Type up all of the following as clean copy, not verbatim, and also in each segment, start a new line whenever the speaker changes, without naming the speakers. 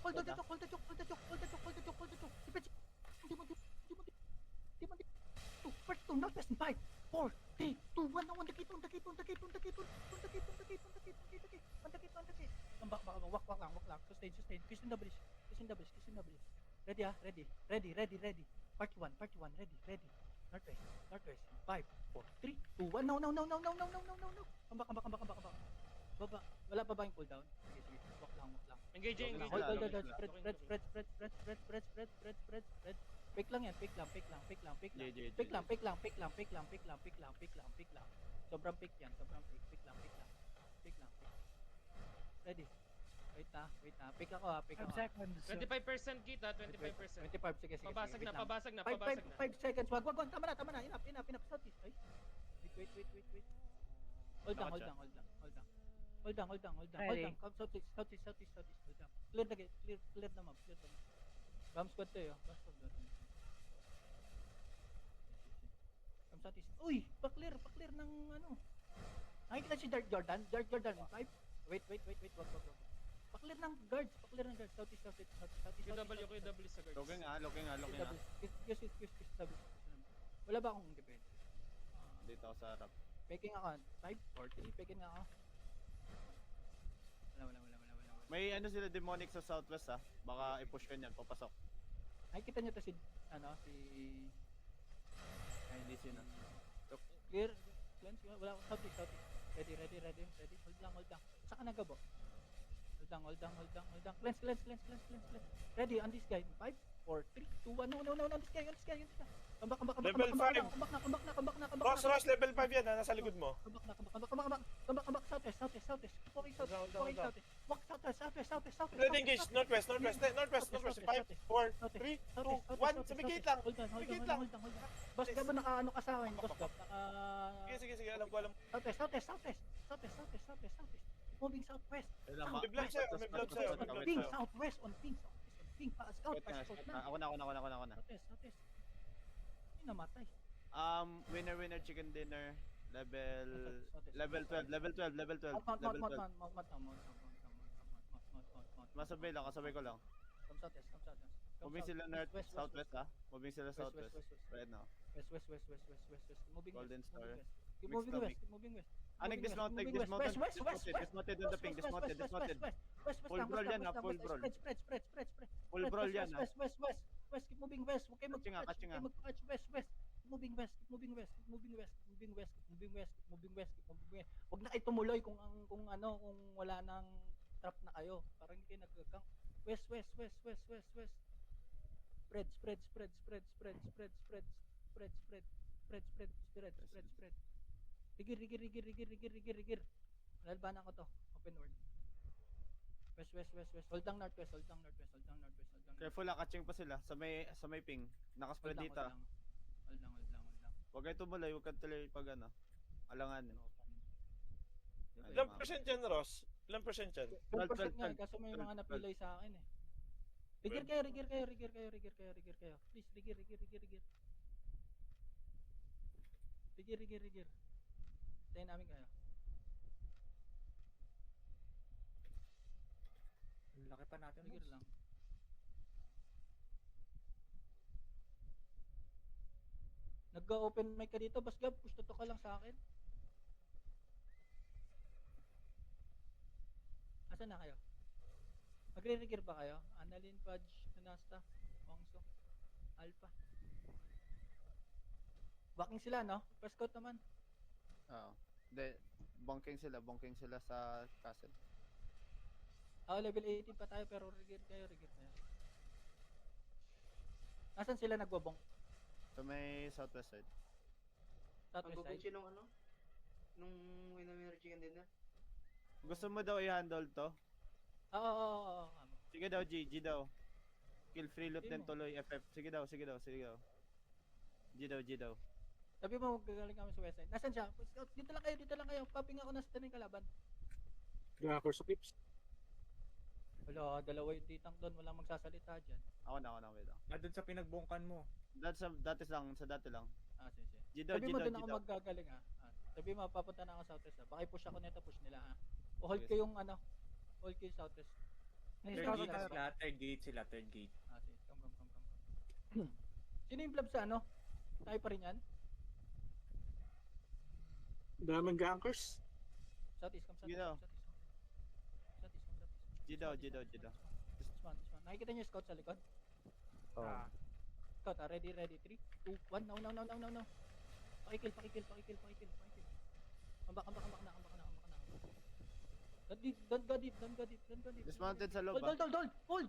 Hold the choke. Di mo. First to northwest in 5, 4, 3, 2, 1. On the gate. Walk lang. Sustain. Kiss in the bridge. Ready. Part 1. Ready. Northwest. 5, 4, 3, 2, 1. No. Come back. Baba. Wala pa ba yung cooldown? Sige. Walk lang.
Engaging.
Hold. Spread. Pick lang. Pick lang. Sobrang pick yan. Pick lang. Ready. Wait na. Pick ako ha.
5 seconds.
25% kita, 25%.
25, sige.
Pabasag na.
5 seconds. Wag. Tama na. Enough. Southeast. Ay. Wait. Hold down. Come southeast. Hold down. Clear na map. Bomb squad to yo. Come southeast. Uy, pa-clear ng ano. Nakikita si Dark Jordan. 5. Wait. Wag. Pa-clear ng guards. Southeast.
QW sa guards.
Looking nga.
Yes. Wala ba akong defense?
Dito ako sa harap.
Peking ako. 5 or 3. Peking ako. Wala.
May ano sila demonic sa southwest ha. Baka i-push ka niyan, papasok.
Nakikita niyo to si
Ay, hindi sino.
Clear. Cleanse. Wala akong southeast. Ready. Hold lang. Saka nagabo. Hold down. Cleanse. Ready on this guy. 5, 4, 3, 2, 1. No. This guy. Come back.
Level 5.
Come back.
Ross, level 5 yan ha, nasa likod mo.
Come back. Southwest. Walk southwest.
Ready engage, northwest. 5, 4, 3, 2, 1. Sa gate lang.
Hold on. Boss Gab, naka-ano ka sa akin, Boss Gab.
Sige, alam ko.
Southwest. Moving southwest.
May vlog sa'yo.
Ping southwest on ping. Pa-scout na.
Ako na.
Southwest. Hindi namatay.
Winner chicken dinner level
Southwest.
12.
Mount.
Masabay ko lang.
Come southwest.
Moving sila southwest ha. Moving sila southwest. Right now.
West. Moving
Golden
west.
Star.
Keep
Mixed
moving west.
Nag-dismounted. Dismounted on the ping. Dismounted. Full brawl yan ha. Full brawl. Full brawl yan ha.
West, keep moving west. Okay,
Catching nga.
mag-catch west. Moving west. Huwag na kayo tumuloy kung wala nang trap na kayo. Parang hindi kayo nagkakang. West. Spread. Rigir. Lalbanan ko to. Open world. West. Hold down northwest.
Careful ha. Catching pa sila. Sa may ping. Nakaspread dito.
Hold lang.
Huwag kayo tumuloy. Huwag kayo tuloy pag alangan.
Ilang percent yan, Ross? Ilang percent yan?
12% nga, kaso may mga napilay sa akin eh. Rigir kayo. Please, rigir. Rigir. Tayo namin kayo.
Laki pa natin.
Rigir lang. Nag-open mic ka dito, Boss Gab, push to ka lang sa akin. Asan na kayo? Magre-rigir ba kayo? Annalyn, Pudge, Nunasta, Wangso, Alpha. Backing sila, no? First scout naman.
Oo. Hindi. Bonking sila sa castle.
Level 18 pa tayo pero rigir kayo. Nasaan sila nagbobong?
So may southwest side.
Southwest side?
Nung winner chicken dinner.
Gusto mo daw i-handle to?
Oo.
Sige daw, G daw. Kill free loot
Sige
din
mo.
tuloy, FF. Sige daw. G daw.
Sabi mo, gagaling kami sa west side. Nasaan siya? Dito lang kayo. Paping ako nasa tanong kalaban.
Gakor sa clips.
Wala, dalawa yung titang doon. Walang magsasalita dyan.
Ako na, wait lang.
Doon sa pinagbongkan mo.
Sa dati lang.
Sige.
G daw.
Sabi mo doon ako maggagaling Sabi mo, papunta na ako southwest ha. Baka i-push ako nito, push nila ha. O hold
Yes.
ko yung ano, hold ko yung southwest.
Third
Scout
gate
sila.
sila, third gate sila, third gate.
Ah, sige. Come. Sino yung blab sa ano? Tayo pa rin yan?
Daming gankers.
Southeast, come southeast,
Gino.
come southeast. Southeast, come southeast.
Jidaw,
This
jidaw,
one,
jidaw.
This one, this one. Nakikita niyo yung scout sa likod?
Oh.
Scout ah, ready, 3, 2, 1, now. Pakikil. Ambak na. Don't go deep.
Dismounted sa loob,
Hold.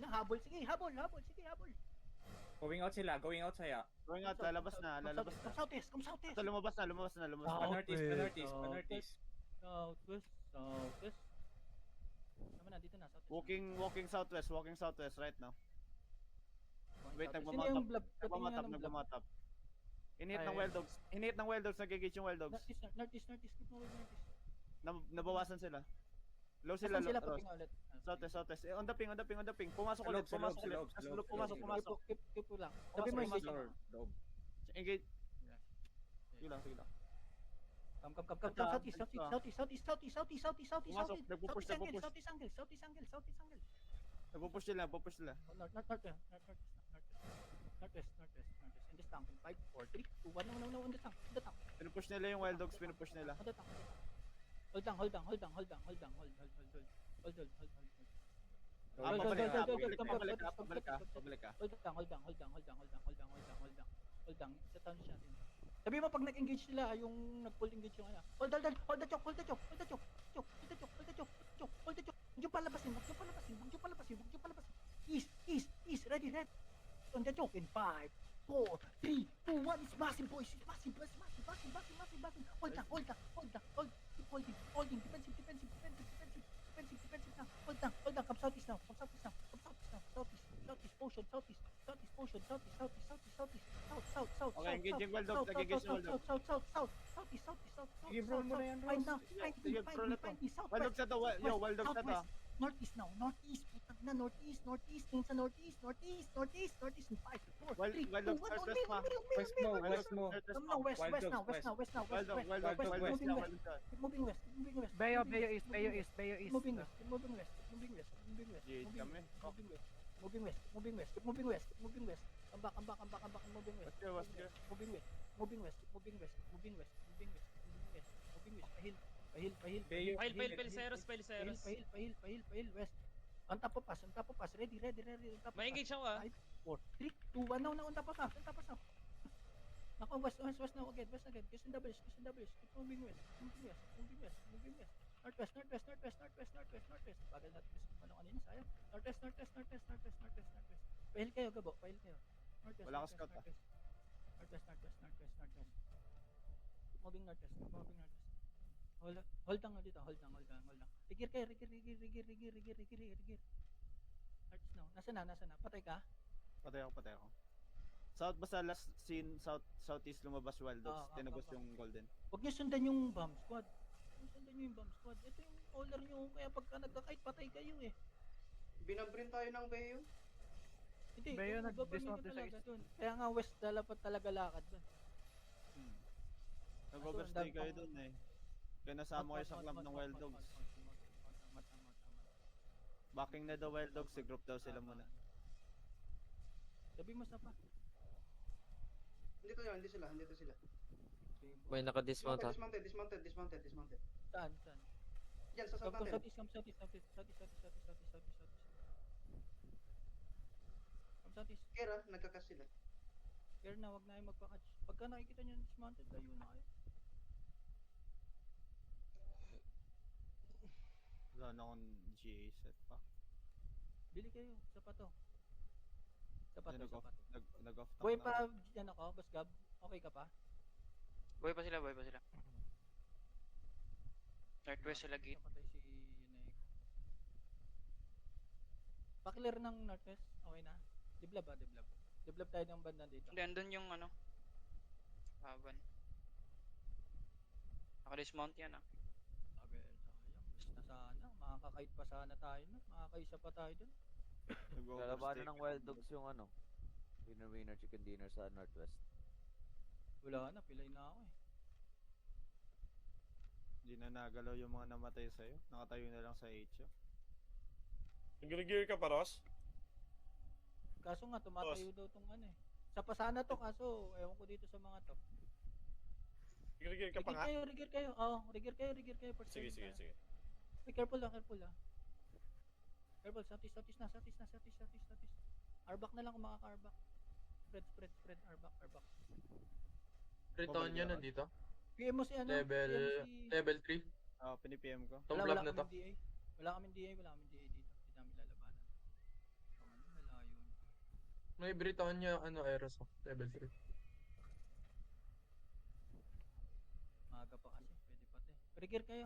Habol, sige, habol.
Going out sila, going out saya.
Going out, lalabas na.
Come southeast.
Ito, lumabas na.
Ah,
Northeast.
Southwest. Tama na, dito na, southwest.
Walking southwest right now. Wait,
Sino
nagmamount
yung
up.
blab? Patingin nga ng blab.
Nagmamount up. Inhit
Ay,
ng wild dogs. Inhit ng wild dogs, nagigit yung wild dogs.
Northeast. Keep moving northeast.
Nabawasan sila. Low sila,
Saan sila
Ross.
patinga ulit?
Southwest. On the ping. Pumasok
Sa
ulit.
loob, sa loob.
Pumasok.
Keep lang. Sabi mo
Pumasok,
engage.
Loob.
Engage.
Yeah.
Sige lang.
Come. Southeast.
Pumasok, nagpupush.
Southeast angle.
Nagpupush sila.
Northwest. In this tank. 5, 4, 3, 2, 1. No. In the tank.
Pinupush nila yung wild dogs. Pinupush nila.
On the tank. Hold down. Hold.
Pabalik ka.
Hold down. Sa town siya. Sabi mo pag nag-engage sila, yung nag-pull engage yung ano. Hold the choke. Huwag palabasin. East. Ready. On the choke in 5, 4, 3, 2, 1. It's massive, boys. Massive. Hold down. Keep holding. Defensive now. Hold down. Come southeast now. Southeast potion. South.
Okay, engaging wild dogs. Nagigit yung wild dogs.
Southeast.
Give roll mo na yan,
Find
Ross.
now.
Sige,
Find
roll
me.
na to.
Southwest.
Wild dogs na to. Wild dogs na to.
Northeast now. Putang na, northeast. Tingin sa northeast. In 5, 4, 3, 2, 1.
Wild dogs, northwest pa.
West mo.
Come now, west now.
Wild dogs,
Keep moving west.
Bayo East.
Keep moving west.
Jade kami.
Moving west. Come back. Moving west.
What's good?
Moving west. Pahil.
Pile, Ceros.
Pahil, west. On top of us. Ready. On top of us.
Ma-engage ako ah.
5, 4, 3, 2, 1. Now, on top of us. Nako, west now again. Question doubles. Keep moving west. Northwest. Bagal natin ano kanina, sayang. Northwest. Pahil kayo, Gabo. Northwest.
Wala akong scout, ah.
Northwest. Moving northwest. Hold down dito. Hold down. Rigir kayo. Northwest now. Nasa na? Patay ka?
Patay ako. South ba sa last scene, southeast lumabas wild dogs, tinagos yung golden.
Huwag niyo sundan yung bomb squad. Ito yung caller nyo. Kaya pagka nagka-kite, patay kayo eh.
Binabrin tayo ng Bayo.
Hindi,
Bayo,
yung
nag-dismount
babalik
sa
talaga dun. Kaya nga west dapat talaga lakad dun.
Nag-overstay kayo dun eh. Kaya nasama kayo sa club ng wild dogs. Backing na the wild dogs, group daw sila muna.
Sabi mo sa pa.
Hindi sila.
May naka-dismount ha.
Dismounted.
Saan?
Yan, sa south
Come
natin.
southeast. Come southeast.
Kera, nagkakas sila.
Kaya na, wag na kayo magpa-catch. Pagka nakikita nyo dismounted, layo na kayo.
Wala na akong GA set pa.
Bili kayo, sapato.
Nag-off top
Boy
na.
pa, yan ako, Boss Gab. Okay ka pa?
Buhay pa sila. Northwest sila gate.
Napatay si Yunay. Pakilir ng northwest, okay na. Diblab. Diblab tayo ng banda dito.
Hindi, andun yung ano. Laban. Naka-dismount yan ah.
Sabi, sayang. Best na sana. Makakakait pa sana tayo no? Makakaisa pa tayo dun.
Lalabanan ng wild dogs yung ano, winner chicken dinner sa Northwest.
Wala na, pilay na ako eh.
nagalaw yung mga namatay sa'yo. Nakatayo na lang sa HO.
Nag-gear ka pa, Ross?
Kaso nga, tumatayo daw tong ano eh. Sa pasana to, kaso ewan ko dito sa mga to.
Nag-gear ka pa nga?
Rigir kayo. Oo, rigir kayo. First
Sige,
turn
sige,
tayo.
sige.
Wait, careful lang. Careful, satis na. Arbak na lang kung makaka-arbak. Spread, arbak.
Britannia nandito.
PM mo si ano?
Level
PM mo si...
level 3.
Pinipm ko.
Tong
Wala
block na to.
kaming DA. Wala kaming DA dito. Hindi namin lalabanan. Malayo.
May Britannia Aeros level 3.
Maaga pa kasi. Pwede pa te. Rigir kayo.